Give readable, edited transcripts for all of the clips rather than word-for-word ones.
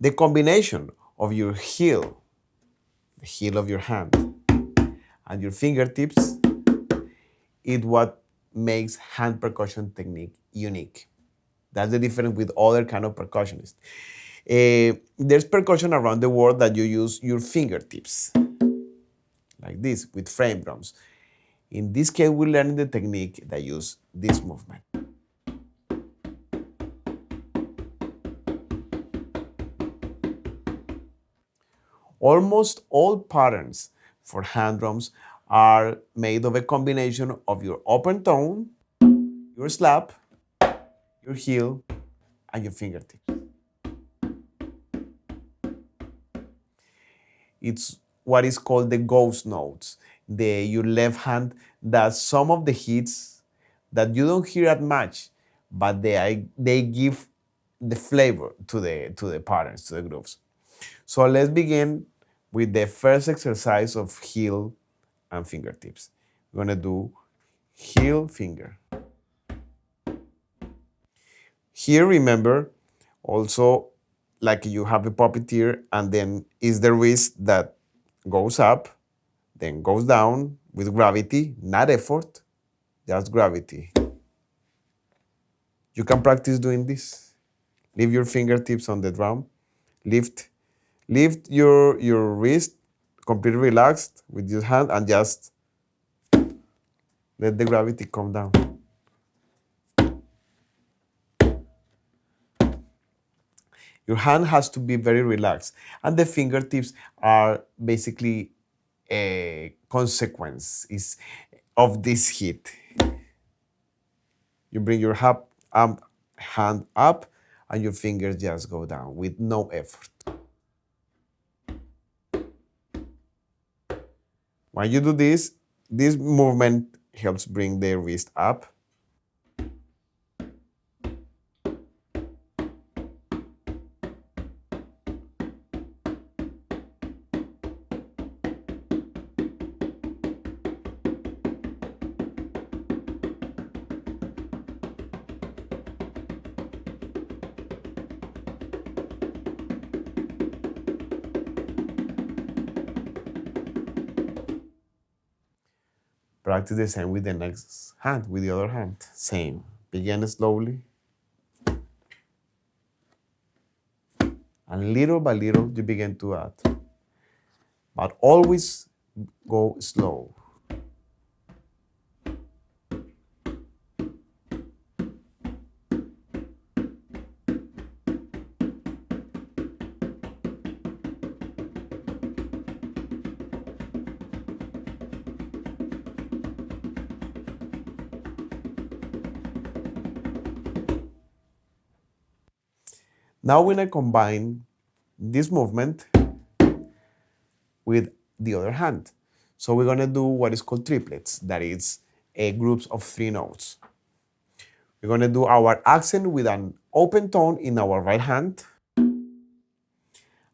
The combination of your heel, the heel of your hand, and your fingertips is what makes hand percussion technique unique. That's the difference with other kind of percussionists. There's percussion around the world that you use your fingertips, like this, with frame drums. In this case, we're learning the technique that use this movement. Almost all patterns for hand drums are made of a combination of your open tone, your slap, your heel, and your fingertips. It's what is called the ghost notes. Your left hand does some of the hits that you don't hear at much, but they give the flavor to the patterns, to the grooves. So let's begin with the first exercise of heel and fingertips. We're gonna do heel, finger. Here, remember, also, like you have a puppeteer, and then is the wrist that goes up, then goes down with gravity, not effort, just gravity. You can practice doing this. Leave your fingertips on the drum. Lift your wrist completely relaxed with your hand and just let the gravity come down. Your hand has to be very relaxed, and the fingertips are basically a consequence of this hit. You bring your hand up, and your fingers just go down with no effort. When you do this movement helps bring the wrist up. Practice the same with the next hand, with the other hand. Same. Begin slowly. And little by little, you begin to add. But always go slow. Now we're going to combine this movement with the other hand. So we're going to do what is called triplets, that is groups of 3 notes. We're going to do our accent with an open tone in our right hand,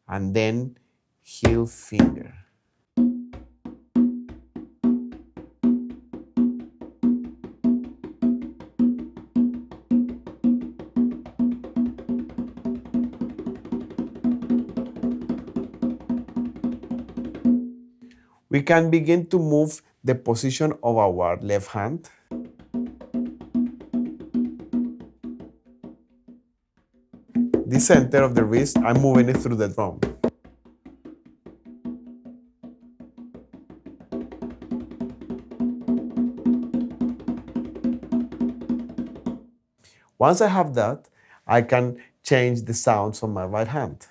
and then heel, finger. We can begin to move the position of our left hand. The center of the wrist, I'm moving it through the drum. Once I have that, I can change the sounds on my right hand.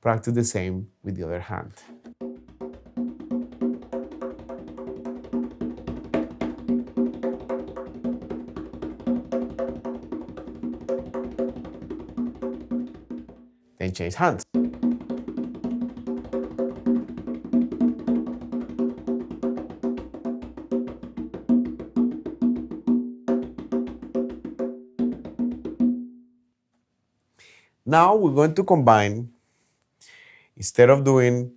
Practice the same with the other hand. Then change hands. Now we're going to combine Instead of doing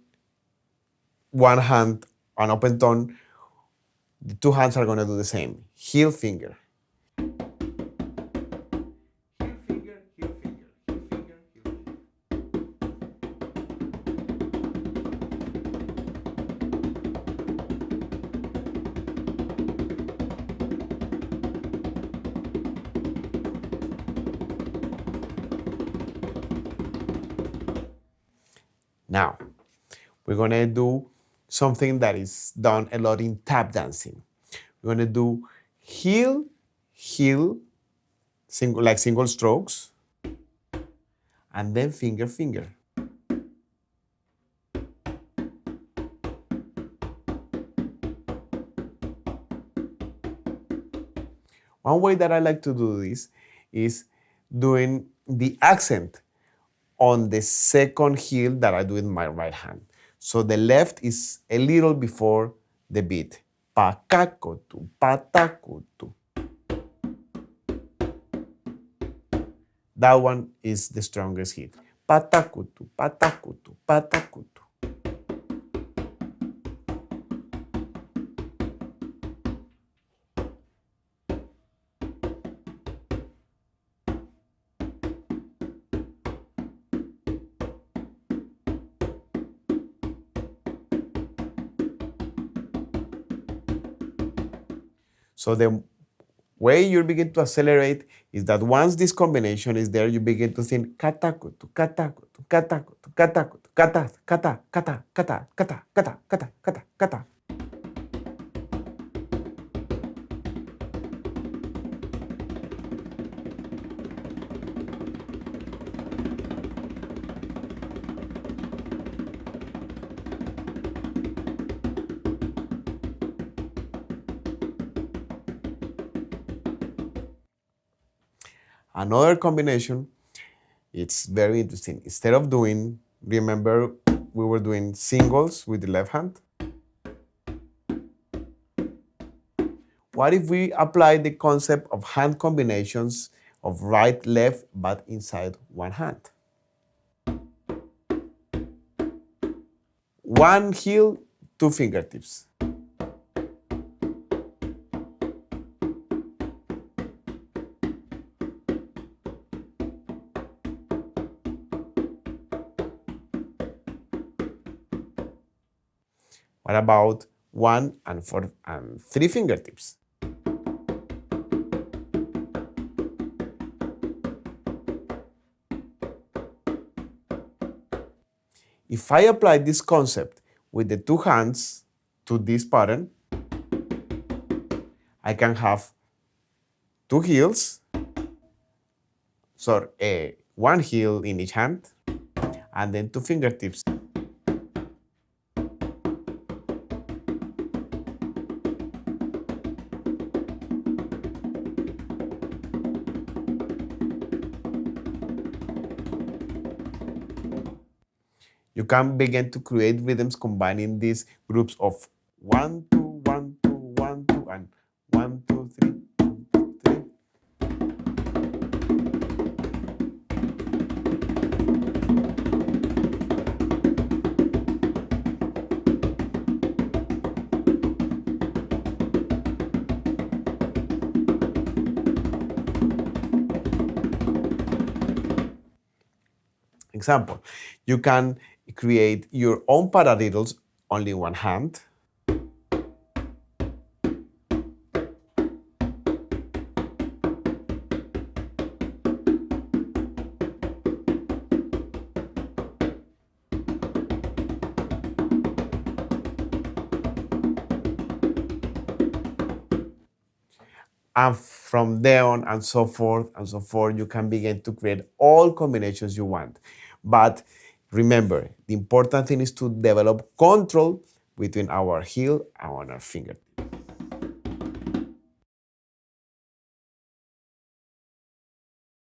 one hand on open tone, the two hands are going to do the same. Heel finger. Heel finger, heel finger, heel finger, heel finger. Now, we're going to do something that is done a lot in tap dancing. We're going to do heel, heel, single strokes, and then finger, finger. One way that I like to do this is doing the accent on the second heel that I do in my right hand. So the left is a little before the beat. Pakakotu, patakutu. That one is the strongest hit. Patakutu, patakutu, patakutu. So the way you begin to accelerate is that once this combination is there, you begin to think katakutu, katakutu, katakutu, katakutu, kata, kata, kata, kata, kata, kata, kata, kata, kata. Another combination, it's very interesting. Instead of doing, remember we were doing singles with the left hand? What if we apply the concept of hand combinations of right, left, but inside one hand? One heel, two fingertips. What about one and four and three fingertips? If I apply this concept with the two hands to this pattern, I can have two heels, so one heel in each hand, and then two fingertips. You can begin to create rhythms combining these groups of 1, 2, 1, 2, 1, 2, and 1, 2, 3, 1, 2, 3. Example, you can create your own paradiddles only in one hand. And from there on and so forth, you can begin to create all combinations you want. But remember, the important thing is to develop control between our heel and our fingertip.